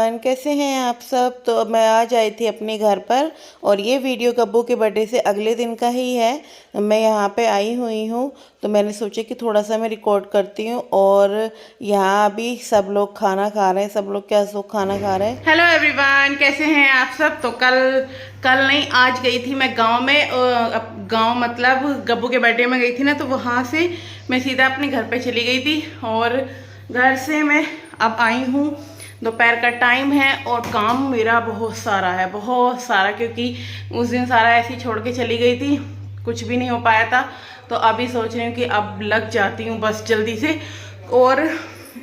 Everyone, कैसे हैं आप सब। तो अब मैं आज आई थी अपने घर पर और ये वीडियो गब्बू के बर्थडे से अगले दिन का ही है। मैं यहाँ पे आई हुई हूँ तो मैंने सोचा कि थोड़ा सा मैं रिकॉर्ड करती हूँ। और यहाँ अभी सब लोग खाना खा रहे हैं। सब लोग क्या सो खाना खा रहे हैं। हेलो एवरीवन, कैसे हैं आप सब। तो कल नहीं, आज गई थी मैं गांव में। गांव मतलब गब्बू के बर्थडे में गई थी ना, तो वहाँ से मैं सीधा अपने घर पे चली गई थी। और घर से मैं अब आई हूँ, दोपहर का टाइम है और काम मेरा बहुत सारा है, बहुत सारा, क्योंकि उस दिन सारा ऐसे ही छोड़ के चली गई थी, कुछ भी नहीं हो पाया था। तो अभी सोच रही हूँ कि अब लग जाती हूँ बस जल्दी से। और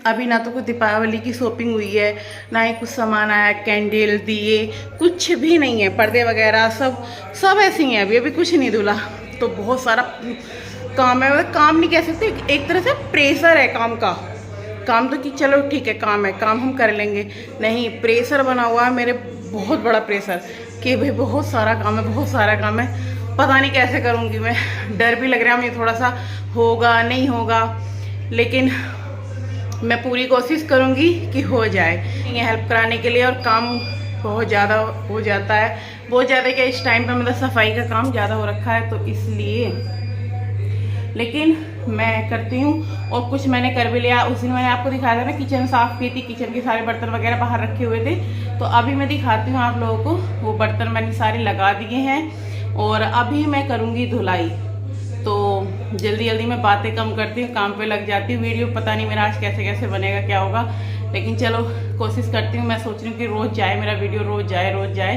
अभी ना तो कुछ दीपावली की शॉपिंग हुई है, ना ही कुछ सामान आया, कैंडल दिए कुछ भी नहीं है, पर्दे वगैरह सब ऐसे ही है। अभी कुछ नहीं धुला। तो बहुत सारा काम है, मतलब काम नहीं कह सकते, एक तरह से प्रेशर है काम का। काम तो कि चलो ठीक है, काम है, काम हम कर लेंगे, नहीं, प्रेशर बना हुआ है मेरे, बहुत बड़ा प्रेशर कि भाई बहुत सारा काम है, बहुत सारा काम है, पता नहीं कैसे करूँगी मैं। डर भी लग रहा है मुझे थोड़ा सा, होगा नहीं होगा, लेकिन मैं पूरी कोशिश करूँगी कि हो जाए। ये हेल्प कराने के लिए, और काम बहुत ज़्यादा हो जाता है, बहुत ज़्यादा क्या, इस टाइम पे मतलब सफाई का काम ज़्यादा हो रखा है, तो इसलिए, लेकिन मैं करती हूँ। और कुछ मैंने कर भी लिया। उस दिन मैंने आपको दिखाया था ना, किचन साफ़ की थी, किचन के सारे बर्तन वगैरह बाहर रखे हुए थे। तो अभी मैं दिखाती हूँ आप लोगों को, वो बर्तन मैंने सारे लगा दिए हैं और अभी मैं करूँगी धुलाई। तो जल्दी जल्दी मैं बातें कम करती हूँ, काम पे लग जाती हूँ। वीडियो पता नहीं मेरा आज कैसे कैसे बनेगा, क्या होगा, लेकिन चलो कोशिश करती हूँ। मैं सोच रही हूँ कि रोज़ जाए मेरा वीडियो, रोज़ जाए,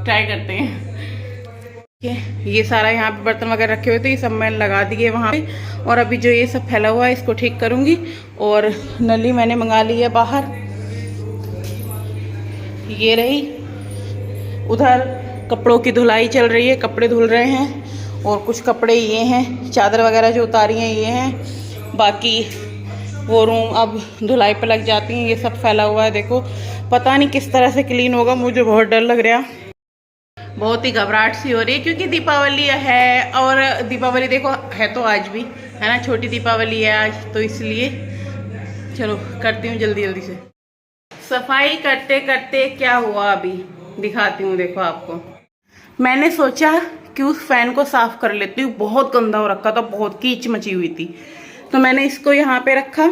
ट्राई करते हैं। ये सारा यहाँ पे बर्तन वगैरह रखे हुए थे, ये सब मैंने लगा दिए वहाँ पे। और अभी जो ये सब फैला हुआ है इसको ठीक करूँगी। और नली मैंने मंगा ली है बाहर, ये रही। उधर कपड़ों की धुलाई चल रही है, कपड़े धुल रहे हैं। और कुछ कपड़े ये हैं, चादर वगैरह जो उतारी हैं ये हैं। बाकी वो रूम अब धुलाई पे लग जाती हैं। ये सब फैला हुआ है, देखो, पता नहीं किस तरह से क्लीन होगा, मुझे बहुत डर लग रहा, बहुत ही घबराहट सी हो रही है, क्योंकि दीपावली है। और दीपावली देखो है तो आज भी है ना, छोटी दीपावली है आज, तो इसलिए चलो करती हूँ जल्दी जल्दी से। सफाई करते करते क्या हुआ अभी दिखाती हूँ, देखो आपको। मैंने सोचा कि उस फैन को साफ कर लेती हूँ, बहुत गंदा हो रखा था, बहुत कीच मची हुई थी। तो मैंने इसको यहाँ पे रखा,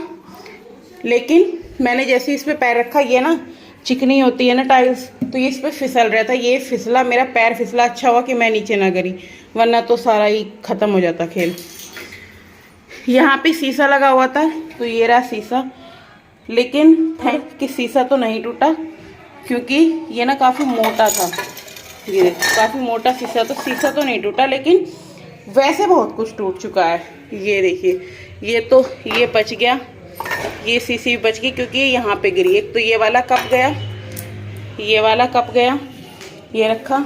लेकिन मैंने जैसे इस पे पैर रखा, ये ना चिकनी होती है ना टाइल्स, तो ये इस पे फिसल रहा था, ये फिसला, मेरा पैर फिसला। अच्छा हुआ कि मैं नीचे ना गिरी, वरना तो सारा ही खत्म हो जाता खेल। यहाँ पे शीशा लगा हुआ था, तो ये रहा शीशा, लेकिन है कि शीशा तो नहीं टूटा, क्योंकि ये ना काफ़ी मोटा था, ये काफ़ी मोटा शीशा, तो शीशा तो नहीं टूटा, लेकिन वैसे बहुत कुछ टूट चुका है। ये देखिए, ये तो ये बच गया, ये शीशी बच गई, क्योंकि यहाँ पे गिरी। एक तो ये वाला कप गया, ये वाला कप गया, ये रखा,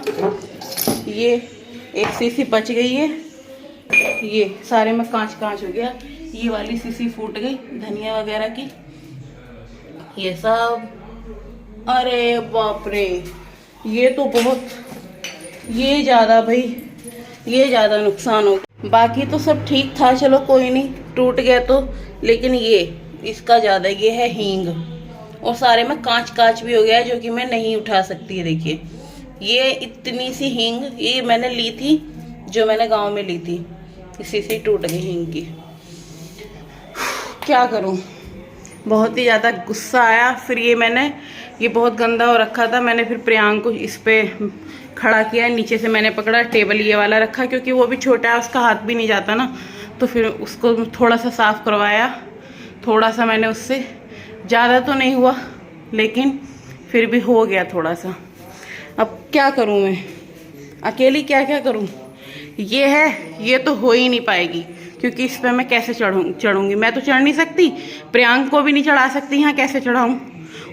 ये एक शीशी बच गई है, ये सारे में कांच हो गया, ये वाली शीशी फूट गई धनिया वगैरह की, ये सब। अरे बाप रे, ये तो बहुत, ये ज़्यादा भाई, ये ज़्यादा नुकसान हो गया। बाकी तो सब ठीक था, चलो कोई नहीं, टूट गया तो, लेकिन ये इसका ज़्यादा, ये है हींग, और सारे में कांच भी हो गया, जो कि मैं नहीं उठा सकती है। देखिए, ये इतनी सी हींग, ये मैंने ली थी, जो मैंने गांव में ली थी, इसी से टूट गई हींग की। क्या करूं, बहुत ही ज़्यादा गुस्सा आया। फिर ये बहुत गंदा हो रखा था, मैंने फिर प्रियांक को इस पे खड़ा किया, नीचे से मैंने पकड़ा, टेबल ये वाला रखा, क्योंकि वो भी छोटा है, उसका हाथ भी नहीं जाता ना, तो फिर उसको थोड़ा सा साफ़ करवाया। थोड़ा सा मैंने उससे, ज़्यादा तो नहीं हुआ, लेकिन फिर भी हो गया थोड़ा सा। अब क्या करूं मैं, अकेली क्या क्या करूं। ये है, ये तो हो ही नहीं पाएगी, क्योंकि इस पर मैं कैसे चढ़ूंगी, मैं तो चढ़ नहीं सकती, प्रियांक को भी नहीं चढ़ा सकती, यहाँ कैसे चढ़ाऊँ।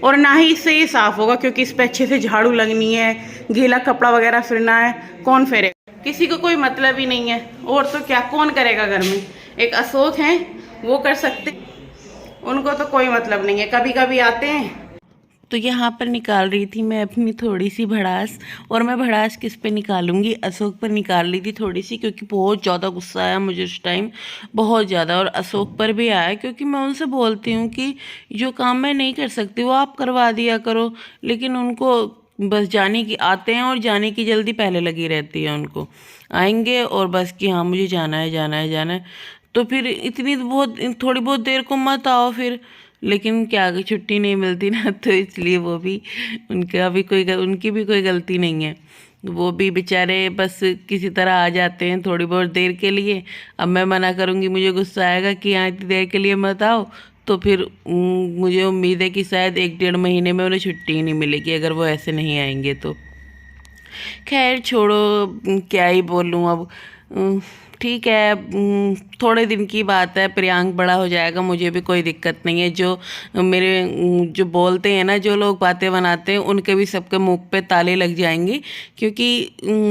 और ना ही इससे ये साफ़ होगा, क्योंकि इस पर अच्छे से झाड़ू लगनी है, गीला कपड़ा वगैरह फिरना है, कौन फेरेगा, किसी को कोई मतलब ही नहीं है। और तो क्या, कौन करेगा घर में, एक अशोक हैं वो कर सकते, उनको तो कोई मतलब नहीं है, कभी कभी आते हैं, तो यहाँ पर निकाल रही थी मैं अपनी थोड़ी सी भड़ास। और मैं भड़ास किस पे निकालूंगी, अशोक पर निकाल ली थी थोड़ी सी, क्योंकि बहुत ज़्यादा गुस्सा आया मुझे उस टाइम, बहुत ज़्यादा। और अशोक पर भी आया, क्योंकि मैं उनसे बोलती हूँ कि जो काम मैं नहीं कर सकती वो आप करवा दिया करो, लेकिन उनको बस जाने की आते हैं और जाने की जल्दी पहले लगी रहती है उनको। आएंगे और बस कि हाँ मुझे जाना है जाना है जाना है। तो फिर इतनी बहुत थोड़ी बहुत देर को मत आओ फिर, लेकिन क्या छुट्टी नहीं मिलती ना, तो इसलिए वो भी उनकी भी कोई गलती नहीं है। वो भी बेचारे बस किसी तरह आ जाते हैं थोड़ी बहुत देर के लिए। अब मैं मना करूँगी, मुझे गुस्सा आएगा कि यहाँ इतनी देर के लिए मत आओ, तो फिर मुझे उम्मीद है कि शायद 1-1.5 महीने में उन्हें छुट्टी ही नहीं मिलेगी अगर वो ऐसे नहीं आएंगे तो। खैर छोड़ो, क्या ही बोलूँ अब। ठीक है, थोड़े दिन की बात है, प्रियांक बड़ा हो जाएगा, मुझे भी कोई दिक्कत नहीं है। जो मेरे जो बोलते हैं ना, जो लोग बातें बनाते हैं, उनके भी सबके मुंह पे ताले लग जाएंगे। क्योंकि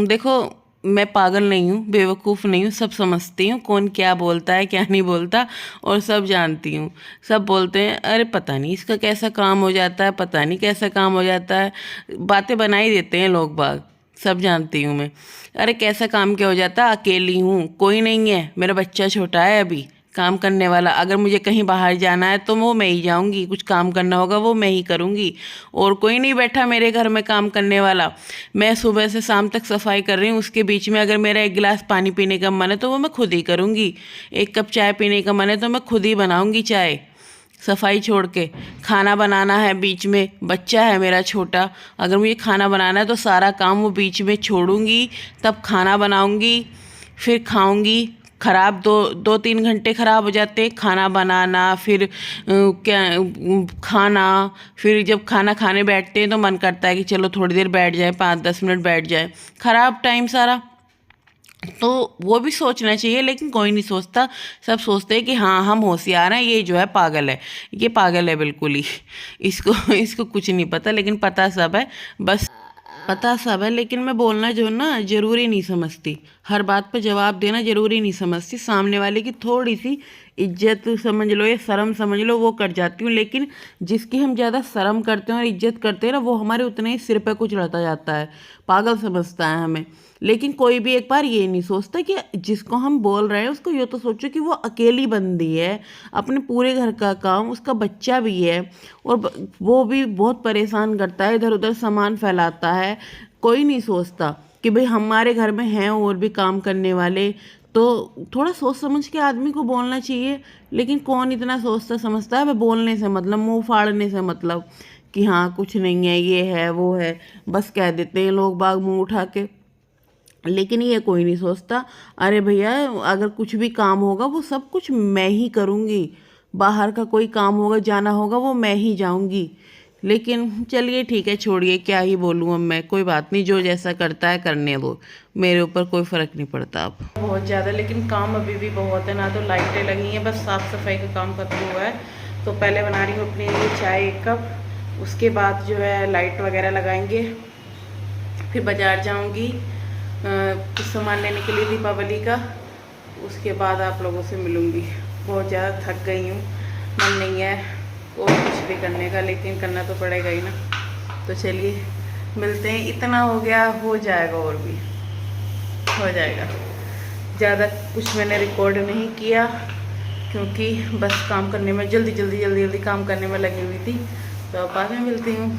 देखो, मैं पागल नहीं हूँ, बेवकूफ़ नहीं हूँ, सब समझती हूँ कौन क्या बोलता है क्या नहीं बोलता, और सब जानती हूँ। सब बोलते हैं अरे पता नहीं इसका कैसा काम हो जाता है, पता नहीं कैसा काम हो जाता है, बातें बना ही देते हैं लोग बाग, सब जानती हूँ मैं। अरे कैसा काम क्या हो जाता है, अकेली हूँ, कोई नहीं है, मेरा बच्चा छोटा है अभी काम करने वाला। अगर मुझे कहीं बाहर जाना है तो वो मैं ही जाऊंगी, कुछ काम करना होगा वो मैं ही करूंगी, और कोई नहीं बैठा मेरे घर में काम करने वाला। मैं सुबह से शाम तक सफाई कर रही हूँ, उसके बीच में अगर मेरा 1 गिलास पानी पीने का मन है तो वो मैं खुद ही करूँगी, 1 कप चाय पीने का मन है तो मैं खुद ही बनाऊँगी चाय, सफाई छोड़ के। खाना बनाना है, बीच में बच्चा है मेरा छोटा, अगर मुझे खाना बनाना है तो सारा काम वो बीच में छोड़ूंगी, तब खाना बनाऊंगी, फिर खाऊंगी। ख़राब 2-3 घंटे ख़राब हो जाते हैं, खाना बनाना, फिर क्या खाना, फिर जब खाना खाने बैठते हैं तो मन करता है कि चलो थोड़ी देर बैठ जाए, 5-10 मिनट बैठ जाए, ख़राब टाइम सारा। तो वो भी सोचना चाहिए, लेकिन कोई नहीं सोचता। सब सोचते हैं कि हाँ हम होशियार हैं, ये जो है पागल है, ये पागल है बिल्कुल ही, इसको कुछ नहीं पता, लेकिन पता सब है, बस पता सब है। लेकिन मैं बोलना जो ना ज़रूरी नहीं समझती, हर बात पर जवाब देना ज़रूरी नहीं समझती। सामने वाले की थोड़ी सी इज्जत समझ लो या शर्म समझ लो, वो कर जाती हूँ। लेकिन जिसकी हम ज़्यादा शर्म करते हैं और इज्जत करते हैं ना, वो हमारे उतने ही सिर पे कुछ लड़ता जाता है, पागल समझता है हमें। लेकिन कोई भी एक बार ये नहीं सोचता कि जिसको हम बोल रहे हैं उसको ये तो सोचो कि वो अकेली बंदी है, अपने पूरे घर का काम, उसका बच्चा भी है, और वो भी बहुत परेशान करता है, इधर उधर सामान फैलाता है। कोई नहीं सोचता कि भाई हमारे घर में हैं और भी काम करने वाले, तो थोड़ा सोच समझ के आदमी को बोलना चाहिए। लेकिन कौन इतना सोचता समझता है, बोलने से मतलब, मुंह फाड़ने से मतलब कि हाँ कुछ नहीं है, ये है वो है, बस कह देते हैं लोग बाग मुंह उठा के। लेकिन ये कोई नहीं सोचता, अरे भैया अगर कुछ भी काम होगा वो सब कुछ मैं ही करूँगी, बाहर का कोई काम होगा जाना होगा वो मैं ही जाऊँगी। लेकिन चलिए ठीक है, छोड़िए, क्या ही बोलूँ अब मैं, कोई बात नहीं, जो जैसा करता है करने दो, मेरे ऊपर कोई फ़र्क नहीं पड़ता अब। बहुत ज़्यादा, लेकिन काम अभी भी बहुत है ना, तो लाइटें लगी हैं, बस साफ़ सफाई का काम खत्म हुआ है। तो पहले बना रही हूँ अपने लिए चाय 1 कप, उसके बाद जो है लाइट वगैरह लगाएंगे, फिर बाज़ार जाऊँगी कुछ सामान लेने के लिए दीपावली का, उसके बाद आप लोगों से मिलूँगी। बहुत ज़्यादा थक गई हूँ, मन नहीं है और कुछ भी करने का, लेकिन करना तो पड़ेगा ही ना। तो चलिए मिलते हैं, इतना हो गया, हो जाएगा और भी हो जाएगा। ज़्यादा कुछ मैंने रिकॉर्ड नहीं किया, क्योंकि बस काम करने में जल्दी काम करने में लगी हुई थी। तो अब बाद में मिलती हूँ।